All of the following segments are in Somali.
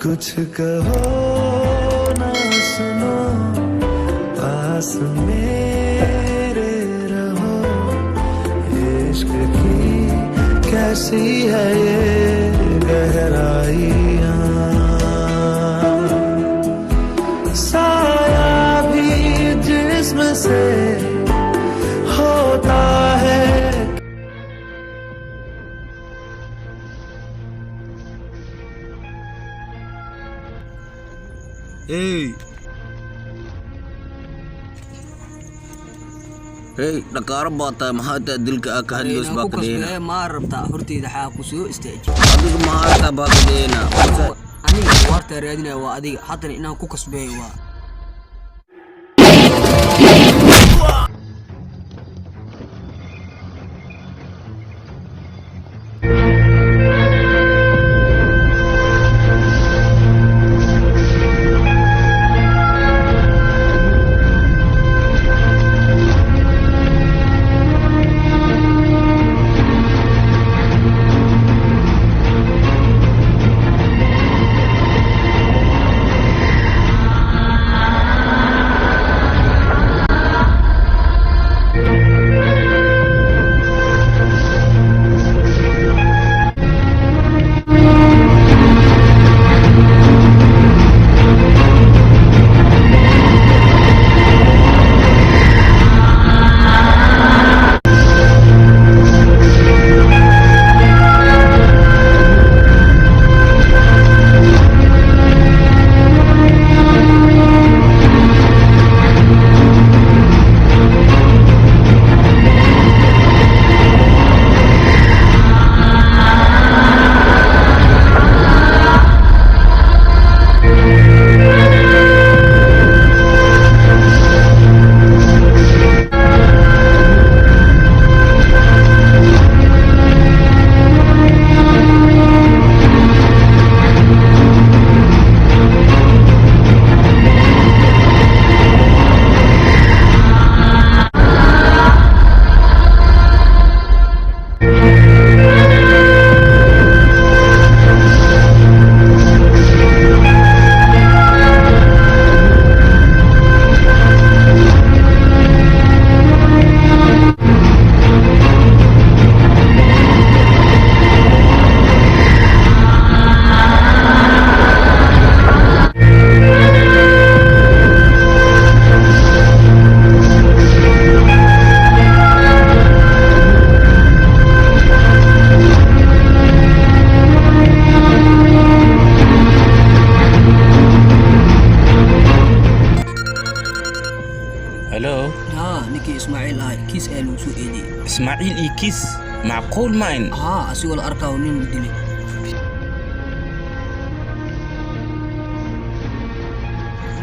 कुछ कहो ना सुनो पास मेरे रहो इश्क की कैसी है ये गहराइयाँ साया भी जिस्म से होता है Hey, nakarabata mahata dilka akahalios bakdena. Marabta hortida xaaqusiyo istaaj. Adiga mahata bakdena. Aniga warta raadina waa adiga hadana inaan ku kasbay waa. إسماعيل إيكيس معقول ماين أسيول أركا ونين دلي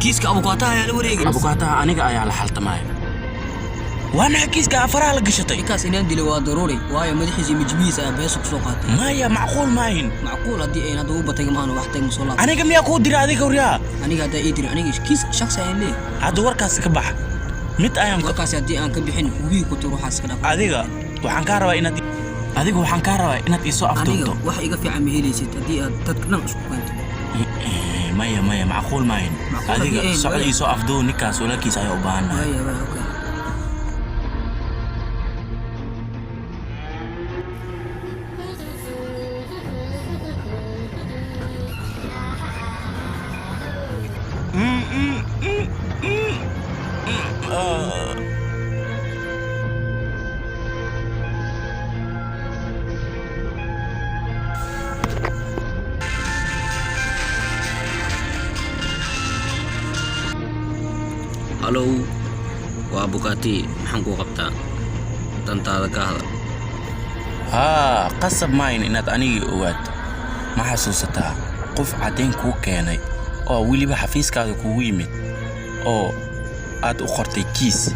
كيسك أبو قاطع يا الوريق أبو قاطع أنا قاعد على حالته معي وأنا كيسك أفرع لك شطي كاس إنان دلي وضروري وهي مدحزي مجبيس أبيسك سوقات مايا معقول ماين معقول أدي أين هذا هو بتجمعنا وحتى مصلات أنا كم يأكل درا هذيك وريا أنا قاعد أيدري أنا كيس شخص يعني هذا وركاس كبح mid ayaan ka kaasadi aan ka bixin ubi ku tiro xaas kana adiga waxaan ka rabaa inaad isoo aftoonto wax iga fiican ma helaysid hadii aad dadkana isku keento maya macquul maahin adiga socod isoo afdoo ninkaas walaalkiis ayaa u baahanahay Halo, waa Bukati, maxaan ku qabtaa? Dantaada ka hadal. qasab maayn inaad anigii ogaato. Ma xasuusataa qof cadeen kuu keenay oo weliba xafiiskaaga kugu yimid oo aad u qortay kiis.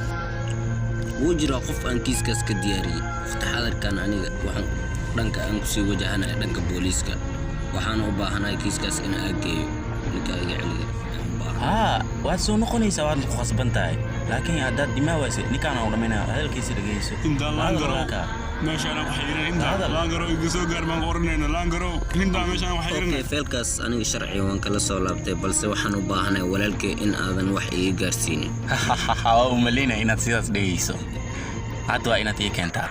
Wuu jira qof aan kiiskaas ka diyaariyay. Waqti xadarkan aniga waxaan dhanka aan ku sii wajahanahay dhanka booliiska. Waxaan u baahanahay kiiskaas in aan geeyo ninka iga celiya. waad soo noqonaysaa waad ku khasban tahay laakiin haddaad dhimaa wayse ninkaan aan dhamayna hadalkiisa dhageyso ماشي انا وحيرين انت لانجرو يقصو غير ما قرنينا لانجرو انت ماشي انا وحيرين اوكي feelkaas aniga sharci waan kala soo laabtay balse waxaan u baahanahay walaalkay in aadan wax iga gaarsiinin waa u maleynaya inaad sidaas dhegeyso hadda waa inaad ii keentaa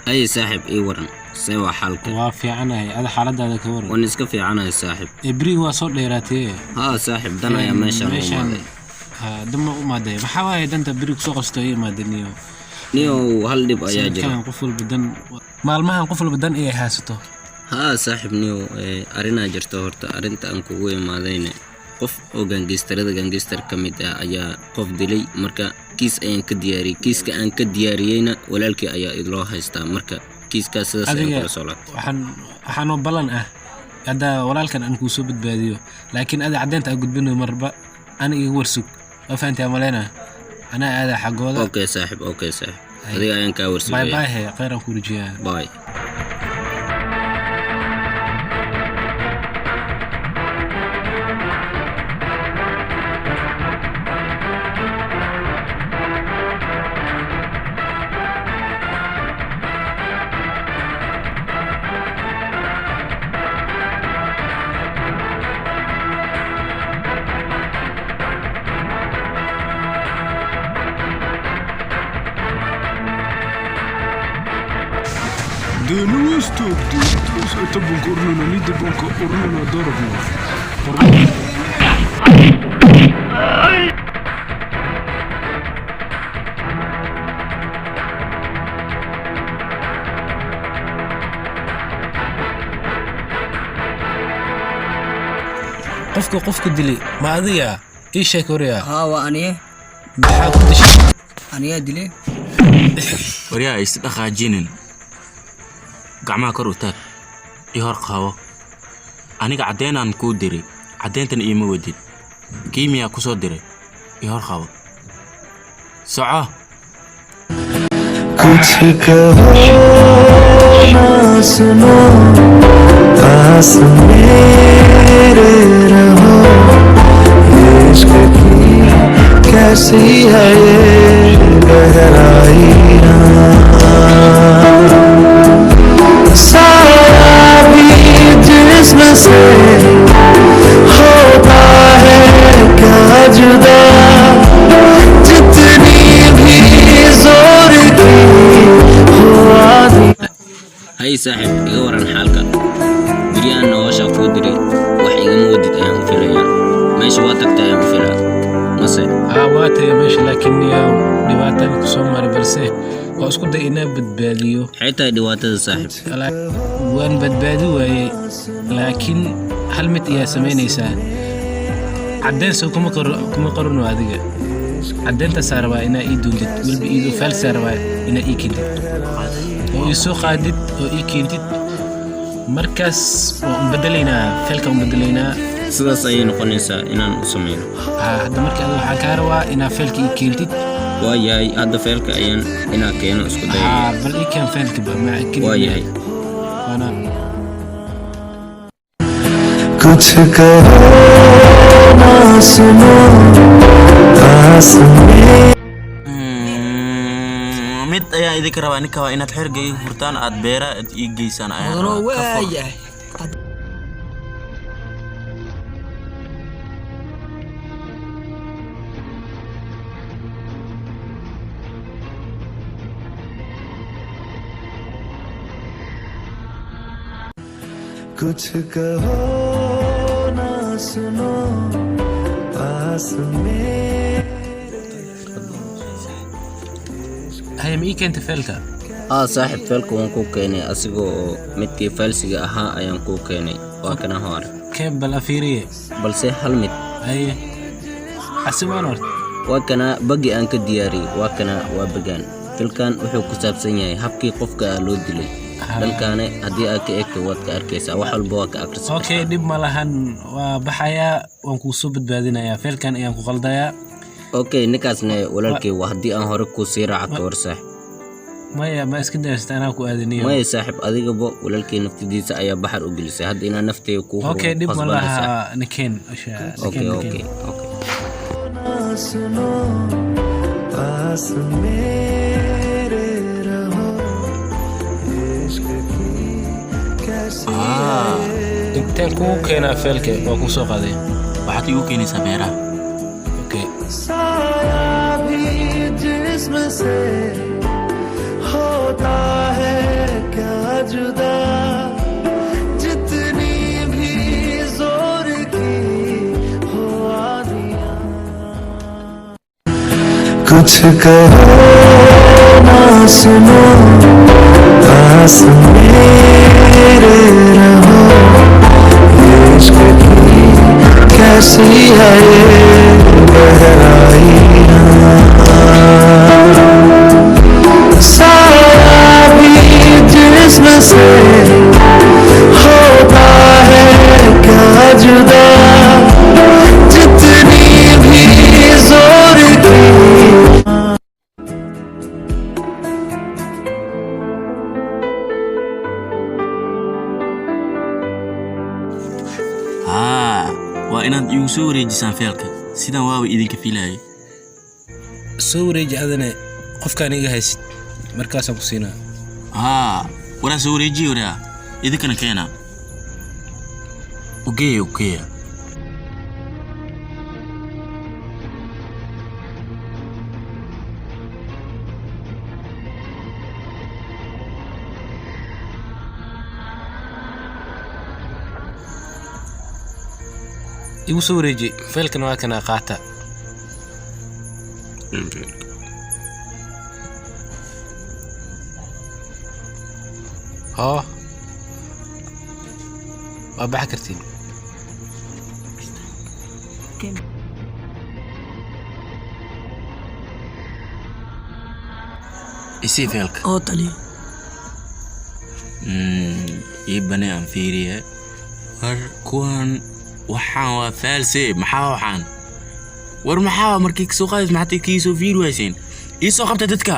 أي صاحب إيه ورن سوى حالك وافي عنها هذا حالة هذا كورن ونسكا في عنها صاحب إبري وصل ليراتي ها صاحب دنا يا ماشان دم ما ده بحاول دنت بريك سوق استوي ما دنيو نيو هل دب أياجر كان قفل بدن مالمها قفل بدن إيه حاسته ها صاحب نيو أرينا جرته هرتا أرنتا أنكوه ما دينه qof oo gangster kamid ah ayaa qof dilay marka kiis ayaan ka diyaariyay kiiska aan ka diyaariyayna walaalkii ayaa idloo haystaa marka kiiskaas sidaas ayaan kula soo laabtay waxaan oo balan ah hada walaalkan aan ku soo badbaadiyo laakiin ada cadeynta aan gudbino marba ana iga warsug oo faantay amalena ana aada xaqooda okay saaxib adiga ayaan ka warsugay bye bye khayran ku rijiyaa bye دنوستوك تبون كورنونا نيد بون كورنونا ضربنا qofka dilay ma adiga ii sheeg horiya ها وأنيه maxaa ku dishay أنيه دلي waryaa is dhaqaajinin gacmaha kor u taag ii hor qaabo aniga cadeynaan kuu diray cadeyntan iima wadid kiimiyaa ku soo diray ii hor qaabo soco कुछ कहो ना सुनो पास मेरे रहो ये इश्क की कैसी है ये गहराइयाँ साया भी जिस्म से होता है क्या जुदा जितनी भी जोर की हो आधी هاي صاحب iga waran xaalka biriyaan nolosha ku diray wax igama wadid ayaan u filayaa meesha waa tagtay ayaan u filaa mase waatay meesha laakiin dhibaatada ku soo maray balse waa isku day inaa badbaadiyo xitaa dhibaatada saaxib waan badbaadi waayey laakiin hal mid ayaa samaynaysaa caddeyn soo kuma qorno adiga caddeynta saarabaa inaa ii duuntid walba iidoo faal saarabaa inaa ii keentid oo ii soo qaadid oo ii keentid markaas waan bedelaynaa feelka bedelaynaa sidaas ayay noqonaysaa inaan u sameeyo hadda marka waxaan kaa rabaa inaa feelka ii keentid waa yahay hadda feelka ayaan inaa keeno isku dayay bal ii keen feelka ba waa yahay कुछ कहो ना सुनो पास मेरे mid ayaa idinka rabaa ninka waa inaad xergay hurtaan aad beera aad ii geysaan مغرو وايه कुछ कहो ना सुनो पास मेरे هي ما ii keenta feelka saaxib feelka waan kuu keenay asigoo oo midkii falsiga ahaa ayaan kuu keenay waa kana hore كيف بالافيريه balse hal mid حسبان ورد waa kana bagi aan ka diyaariyay waa kana waa bagaan filkan wuxuu ku saabsan yahay habkii qofka loo dilay dhankaane haddii aad ka eegto waad ka arkaysaa wax walba waa ka akhrisan okay dib ma lahan waa baxayaa waan kuu soo badbaadinayaa filkan ayaan ku qaldayaa okay ninkaasna walaalkay waa haddii aan hore ku sii raaco ka war saaxib maya ma iska daysta anaa ku aadaniyo maya saaxib adigaba walaalkay naftidiisa ayaa baxar u gelisay hadda inaa nafteeda ku horo okay dib ma laha nikeen okay okay okay सुनो पास मेरे रहो इश्क की कैसी intaan kuu keenaa feelka waa kuu soo qaaday waxaad igu keenaysaa beeraha okay साया भी जिस्म से होता है क्या जुदा जितनी भी जोर की हो आदियां कुछ कहो ना सुनो पास मेरे रहो इश्क की कैसी है ये गहराइयां साया भी जिस्म से होता है क्या जुदा जितनी भी जोर की waa inaad igu soo wareejisaan feelka sidaan waaba idinka filayay soo wareeji adana qofkaan iga haysid markaasaan ku siinaa waraa soo wareejiye waraa idinkana keena ogeya igu soo wareeji feelkan waa kana qaata waa baxa kartiin isii feelka oo taliya ii bane aan fiiriye war kuwan waxaan waa faalse maxaa waxaan war maxaa markii soo qaadis maxaad kii soo fiiri wayseen ii soo qabta dadka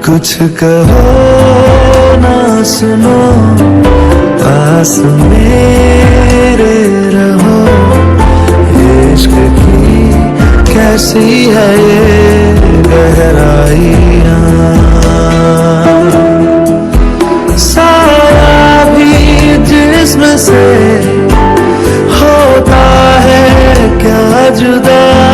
कुछ कहो ना सुनो, पास मेरे रहो। इश्क की कैसी है ये गहराइयाँ, साया भी जिस्म से होता है क्या जुदा।